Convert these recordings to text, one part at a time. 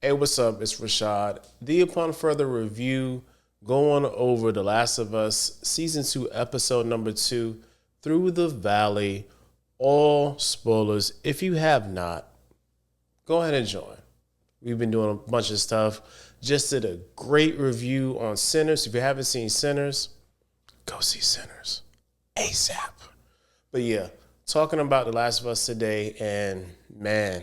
Hey, what's up? It's Rashad. The Upon Further Review, going over The Last of Us, Season 2, Episode number 2, Through the Valley. All spoilers. If you have not, go ahead and join. We've been doing a bunch of stuff. Just did a great review on Sinners. If you haven't seen Sinners, go see Sinners ASAP. But yeah, talking about The Last of Us today, and man,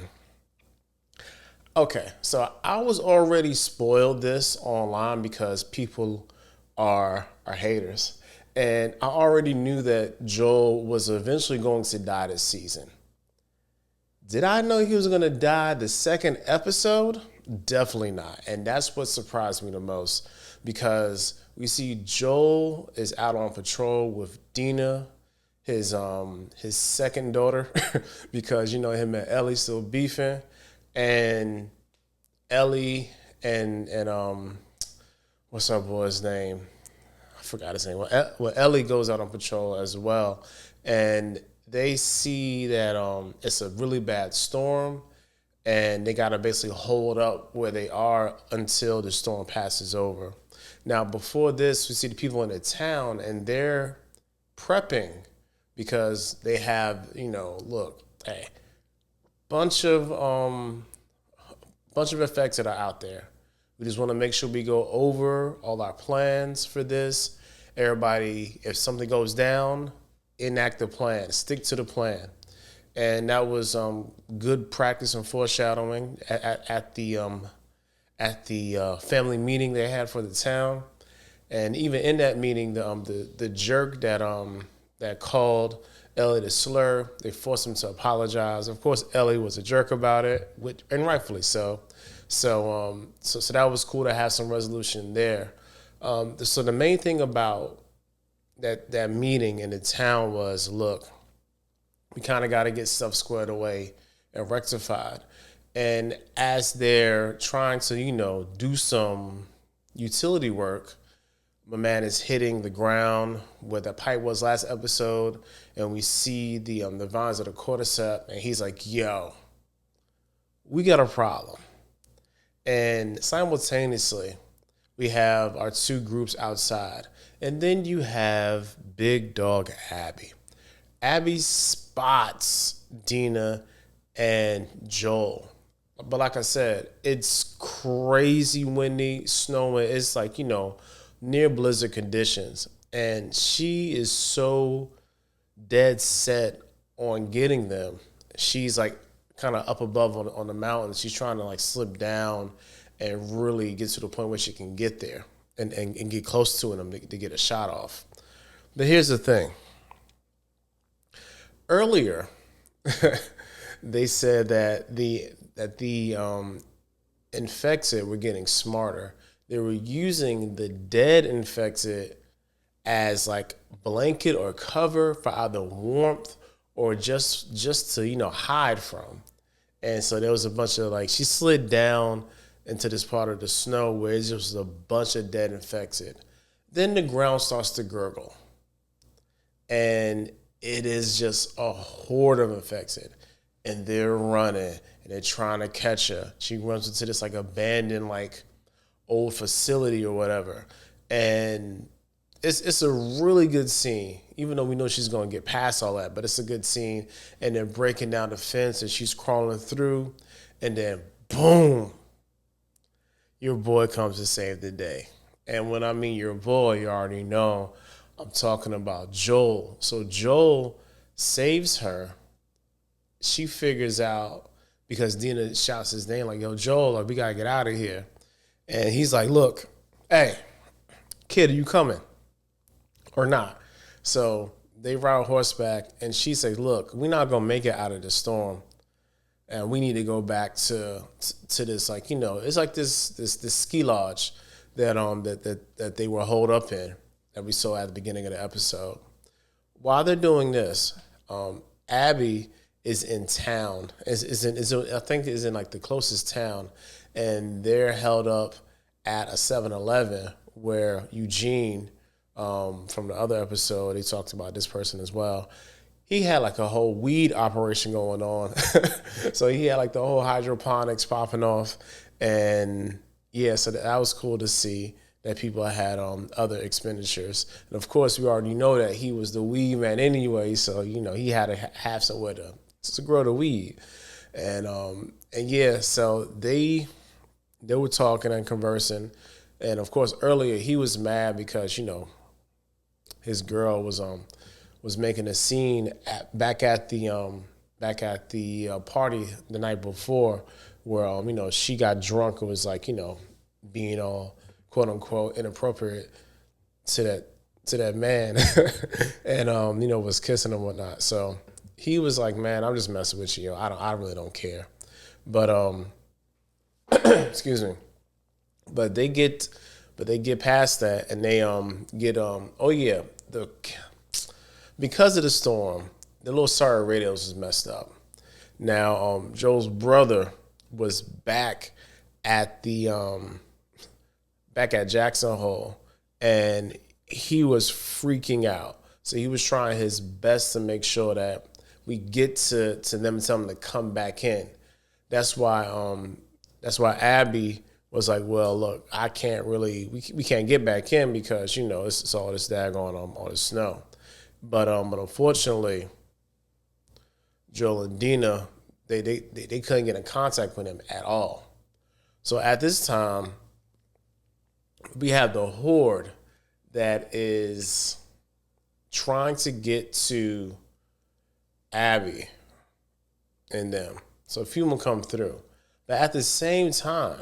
okay, so I was already spoiled this online because people are haters. And I already knew that Joel was eventually going to die this season. Did I know he was going to die the second episode? Definitely not. And that's what surprised me the most, because we see Joel is out on patrol with Dina, his second daughter, because him and Ellie still beefing. And Ellie and what's our boy's name? I forgot his name. Well, Ellie goes out on patrol as well, and they see that it's a really bad storm, and they gotta basically hold up where they are until the storm passes over. Now, before this, we see the people in the town, and they're prepping because they have, look, hey, bunch of effects that are out there. We just want to make sure we go over all our plans for this. Everybody, if something goes down, enact the plan, stick to the plan. And that was good practice and foreshadowing at the family meeting they had for the town. And even in that meeting, the jerk that called Ellie a slur, they forced him to apologize. Of course, Ellie was a jerk about it, and rightfully so. So that was cool to have some resolution there. So the main thing about that meeting in the town was, look, we kind of got to get stuff squared away and rectified. And as they're trying to, do some utility work, my man is hitting the ground where the pipe was last episode, and we see the vines of the cordyceps, and he's like, yo, we got a problem. And simultaneously, we have our two groups outside. And then you have big dog Abby. Abby spots Dina and Joel. But like I said, it's crazy windy, snowing. It's like, near blizzard conditions. And she is so dead set on getting them. She's like kind of up above on the mountain. She's trying to like slip down and really get to the point where she can get there and get close to them to get a shot off. But here's the thing. Earlier, they said that the infected were getting smarter. They were using the dead infected as like blanket or cover for either warmth or just to hide from. And so there was a bunch of she slid down into this part of the snow where it's just a bunch of dead infected. Then the ground starts to gurgle, and it is just a horde of infected, and they're running and they're trying to catch her. She runs into this abandoned old facility or whatever, and it's a really good scene, even though we know she's going to get past all that, but it's a good scene. And they're breaking down the fence and she's crawling through, and then boom, your boy comes to save the day. And when I mean your boy, you already know I'm talking about Joel. So Joel saves her. She figures out, because Dina shouts his name like, yo, Joel, we got to get out of here. And he's like, look, hey, kid, are you coming or not? So they ride horseback, and she says, look, we're not going to make it out of the storm. And we need to go back to this, it's like this ski lodge that they were holed up in that we saw at the beginning of the episode. While they're doing this, Abby is in town. I think is in the closest town, and they're held up at a 7-Eleven where Eugene, from the other episode, he talked about this person as well. He had a whole weed operation going on. So he had the whole hydroponics popping off, And yeah, so that was cool to see that people had other expenditures. And of course, we already know that he was the weed man anyway, so he had to have somewhere to grow the weed. And yeah, so they were talking and conversing, and of course earlier he was mad because his girl was making a scene back at the party the night before, where she got drunk and was like being all quote unquote inappropriate to that man, and was kissing and whatnot. So he was like, man, I'm just messing with you. I really don't care. But excuse me. But they get past that, and they get oh yeah, because of the storm, the little SAR radios was messed up. Now Joel's brother was at the back at Jackson Hole, and he was freaking out. So he was trying his best to make sure that we get to them and tell them to come back in. That's why Abby was like, well, look, I can't really, we can't get back in because it's all this daggone all this snow. But unfortunately, Joel and Dina, they couldn't get in contact with him at all. So at this time, we have the horde that is trying to get to Abby and them. So a few will come through. But at the same time,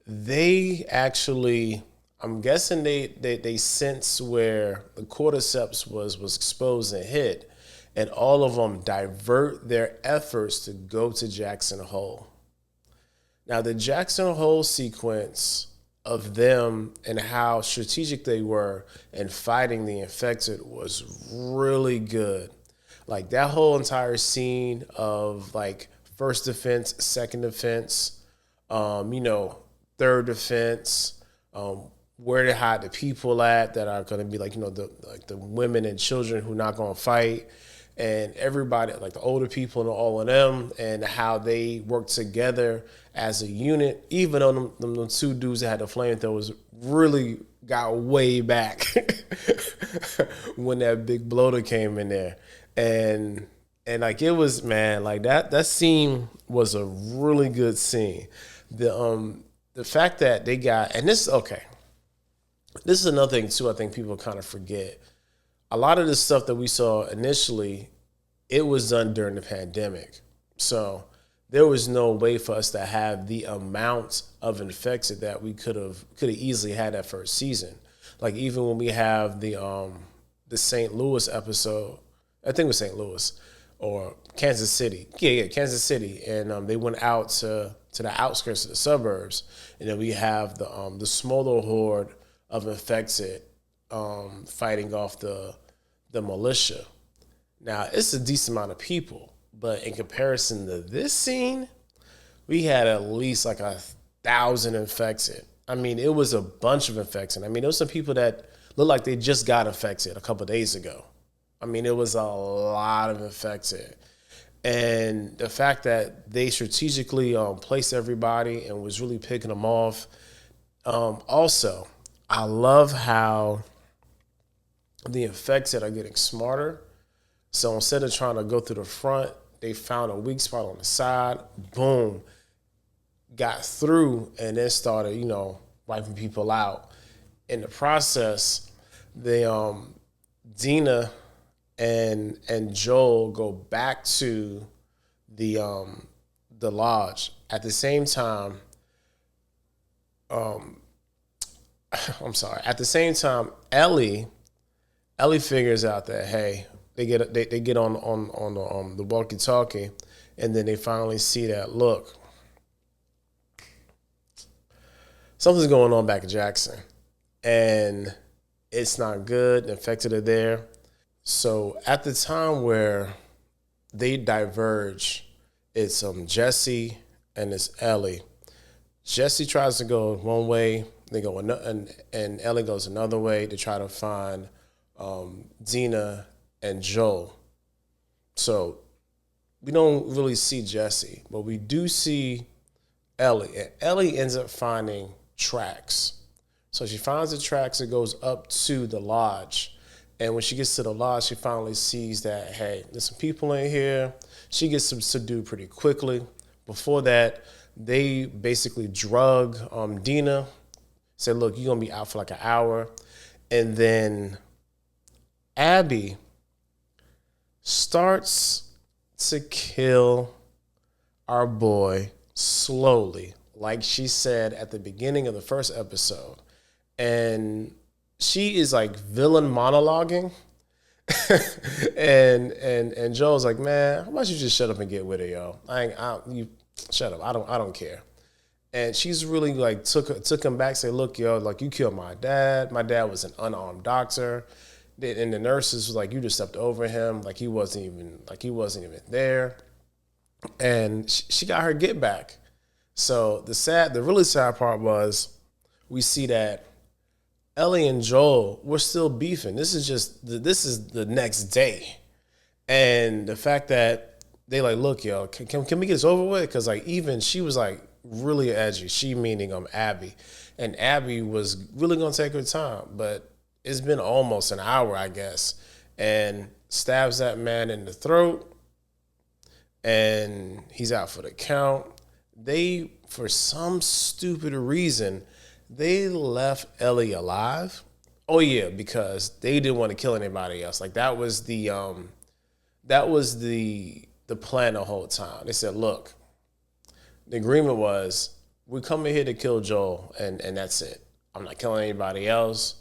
they actually, I'm guessing they sense where the cordyceps was exposed and hit, and all of them divert their efforts to go to Jackson Hole. Now, the Jackson Hole sequence of them and how strategic they were in fighting the infected was really good. Like that whole entire scene of like first defense, second defense, third defense, where to hide the people at that are going to be like the women and children who not going to fight, and everybody like the older people and all of them, and how they work together as a unit. Even though them two dudes that had the flamethrowers really got way back when that big bloater came in there, and like it was, man, like that scene was a really good scene. The fact that they got, and this is another thing too, I think people kind of forget. A lot of the stuff that we saw initially, it was done during the pandemic. So there was no way for us to have the amount of infected that we could have easily had that first season. Like even when we have the St. Louis episode, I think it was St. Louis or Kansas City. Yeah, Kansas City. And they went out to the outskirts of the suburbs. And then we have the smaller horde of infected fighting off the militia. Now, it's a decent amount of people, but in comparison to this scene, we had at least like 1,000 infected. I mean, it was a bunch of infected. I mean, there was some people that looked like they just got infected a couple of days ago. I mean, it was a lot of infected. And the fact that they strategically placed everybody and was really picking them off. Also, I love how the infected are getting smarter. So instead of trying to go through the front, they found a weak spot on the side, boom, got through, and then started, wiping people out. In the process, Dina and Joel go back to the lodge. At the same time, At the same time, Ellie figures out that hey, they get on the walkie-talkie, and then they finally see that look, something's going on back at Jackson, and it's not good. The infected are there. So at the time where they diverge, it's Jesse and it's Ellie. Jesse tries to go one way, they go and Ellie goes another way to try to find Dina and Joel. So we don't really see Jesse, but we do see Ellie. And Ellie ends up finding tracks. So she finds the tracks and goes up to the lodge. And when she gets to the lodge, she finally sees that, hey, there's some people in here. She gets subdued pretty quickly. Before that, they basically drug Dina, said, look, you're going to be out for like an hour. And then Abby starts to kill our boy slowly, like she said at the beginning of the first episode. And she is like villain monologuing. and Joel's like, man, how about you just shut up and get with it, yo? You shut up. I don't care. And she's really like took him back, say, look, yo, like you killed my dad. My dad was an unarmed doctor. And the nurses was like, you just stepped over him, like he wasn't even there. And she got her get back. So the really sad part was we see that Ellie and Joel were still beefing. This is the next day. And the fact that they like, look, yo, can we get this over with? Because like even she was like really edgy. She meaning Abby. And Abby was really gonna take her time, but it's been almost an hour, I guess. And stabs that man in the throat. And he's out for the count. They, for some stupid reason, they left Ellie alive. Oh yeah, because they didn't want to kill anybody else. Like that was the plan the whole time. They said, look, the agreement was we're coming here to kill Joel, and that's it. I'm not killing anybody else.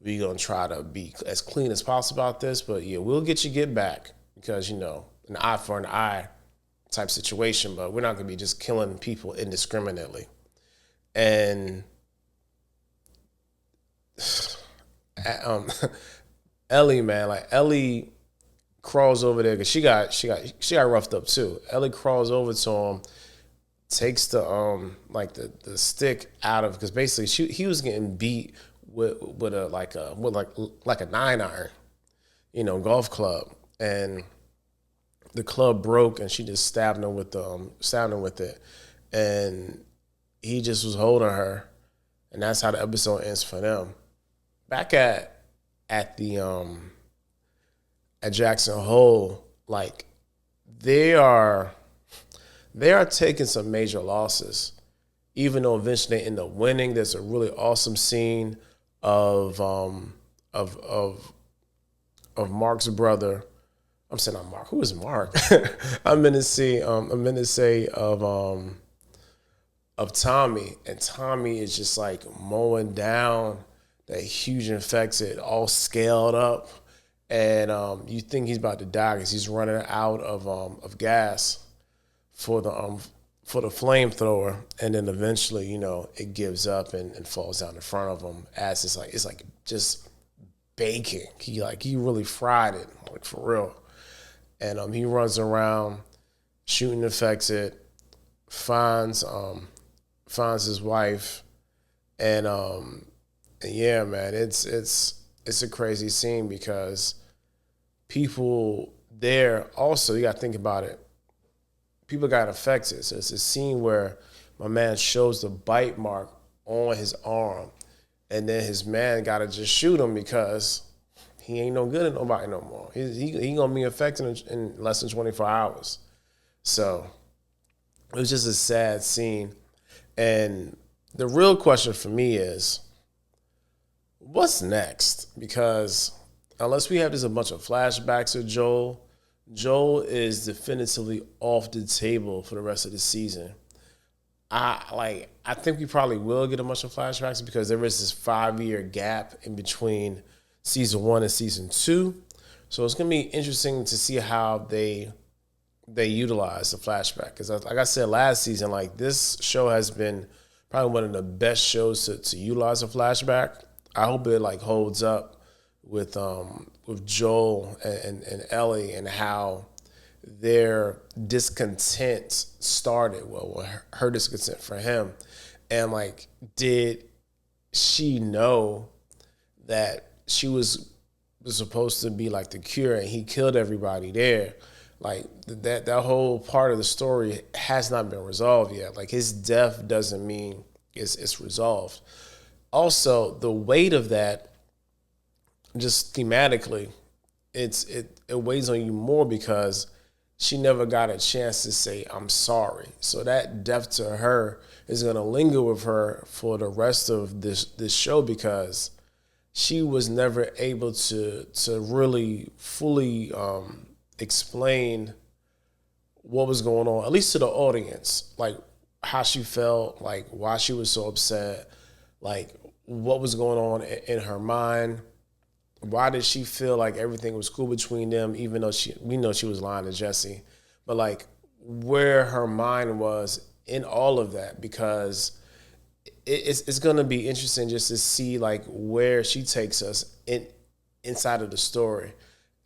We're gonna try to be as clean as possible about this, but yeah, we'll get back because an eye for an eye type situation, but we're not gonna be just killing people indiscriminately. And Ellie, man, like Ellie crawls over there because she got roughed up too. Ellie crawls over to him, takes the the stick out of, because basically he was getting beat with a 9-iron, golf club, and the club broke, and she just stabbed him with it, and he just was holding her, and that's how the episode ends for them. Back at Jackson Hole, like they are taking some major losses, even though eventually they end up winning. There's a really awesome scene of Mark's brother. I'm saying not Mark. Who is Mark? I'm gonna say of Tommy, and Tommy is just like mowing down that huge infected, all scaled up, and you think he's about to die because he's running out of gas for the flamethrower, and then eventually, it gives up and falls down in front of him as it's like just baking. He really fried it, like for real. And he runs around shooting infected, finds his wife, and yeah, man, it's a crazy scene because people there also, you got to think about it. People got affected. So it's a scene where my man shows the bite mark on his arm, and then his man got to just shoot him because he ain't no good at nobody no more. He gonna be infected in less than 24 hours. So it was just a sad scene. And the real question for me is, what's next? Because unless we have just a bunch of flashbacks of Joel is definitively off the table for the rest of the season. I think we probably will get a bunch of flashbacks because there is this 5-year gap in between season 1 and season 2. So it's gonna be interesting to see how they utilize the flashback. Because like I said last season, like this show has been probably one of the best shows to utilize a flashback. I hope it holds up with Joel and Ellie and how their discontent started. Well, her discontent for him, and did she know that she was supposed to be the cure and he killed everybody there? Like that whole part of the story has not been resolved yet. Like his death doesn't mean it's resolved. Also, the weight of that, just thematically, it weighs on you more because she never got a chance to say I'm sorry. So that death to her is gonna linger with her for the rest of this show because she was never able to really fully explain what was going on, at least to the audience, like how she felt, like why she was so upset, like what was going on in her mind. Why did she feel like everything was cool between them, even though we know she was lying to Jesse, but like where her mind was in all of that, because it's going to be interesting just to see like where she takes us inside of the story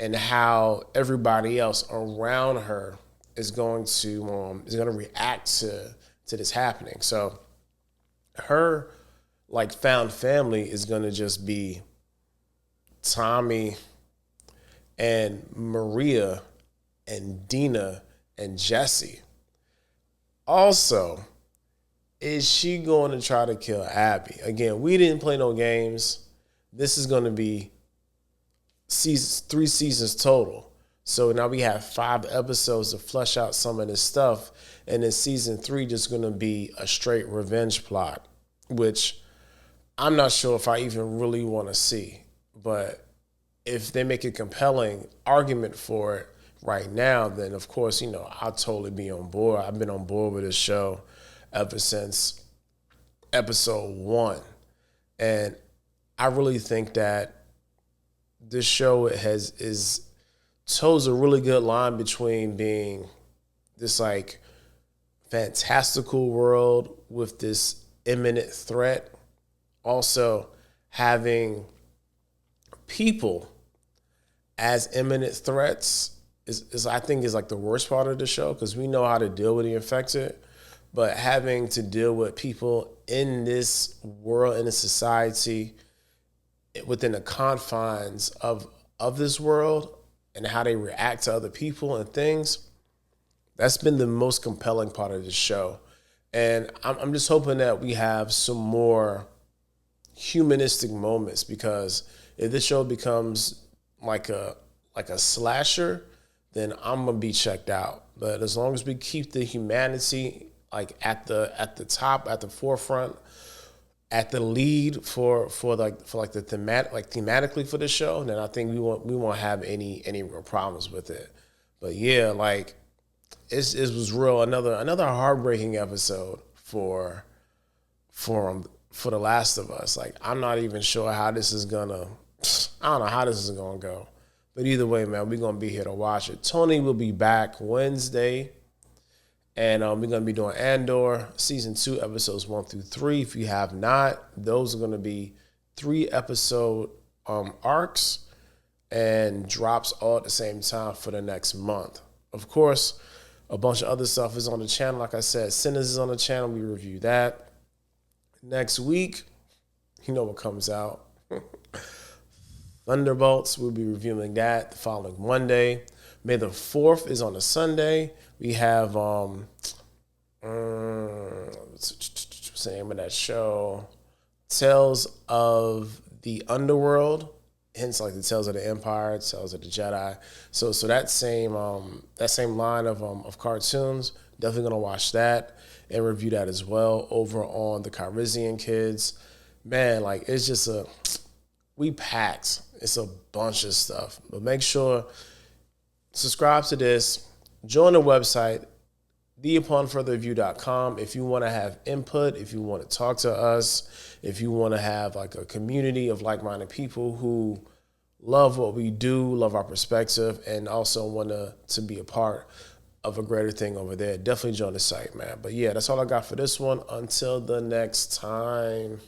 and how everybody else around her is going to react to this happening. So her like found family is going to just be Tommy and Maria and Dina and Jesse. Also, is she going to try to kill Abby? Again, we didn't play no games. This is going to be 3 seasons total. So now we have 5 episodes to flesh out some of this stuff. And then season 3 just going to be a straight revenge plot, which I'm not sure if I even really want to see. But if they make a compelling argument for it right now, then of course, I'll totally be on board. I've been on board with this show ever since episode 1. And I really think that this show toes a really good line between being this like fantastical world with this imminent threat, also having people as imminent threats is I think is like the worst part of the show, because we know how to deal with the infected, but having to deal with people in this world, in this society, within the confines of this world and how they react to other people and things, that's been the most compelling part of the show. And I'm just hoping that we have some more humanistic moments, because if this show becomes like a slasher, then I'm gonna be checked out. But as long as we keep the humanity like at the top, at the forefront, at the lead for the thematically for the show, then I think we won't have any real problems with it. But yeah, like it was real another heartbreaking episode for The Last of Us. Like I'm not even sure how this is gonna. I don't know how this is gonna go. But either way, man, we're gonna be here to watch it. Tony will be back Wednesday. And we're going to be doing Andor, Season 2, Episodes 1 through 3. If you have not, those are going to be 3-episode arcs and drops all at the same time for the next month. Of course, a bunch of other stuff is on the channel. Like I said, Sinners is on the channel. We review that. Next week, you know what comes out. Thunderbolts, we'll be reviewing that the following Monday. May the 4th is on a Sunday. We have what's the name of that show? Tales of the Underworld, hence like the Tales of the Empire, Tales of the Jedi. So that same line of cartoons, definitely gonna watch that and review that as well over on the Calrissian Kids. Man, like it's just we packed. It's a bunch of stuff. But make sure subscribe to this. Join the website, theuponfurtherreview.com. If you want to have input, if you want to talk to us, if you want to have like a community of like-minded people who love what we do, love our perspective, and also want to be a part of a greater thing over there, definitely join the site, man. But yeah, that's all I got for this one. Until the next time.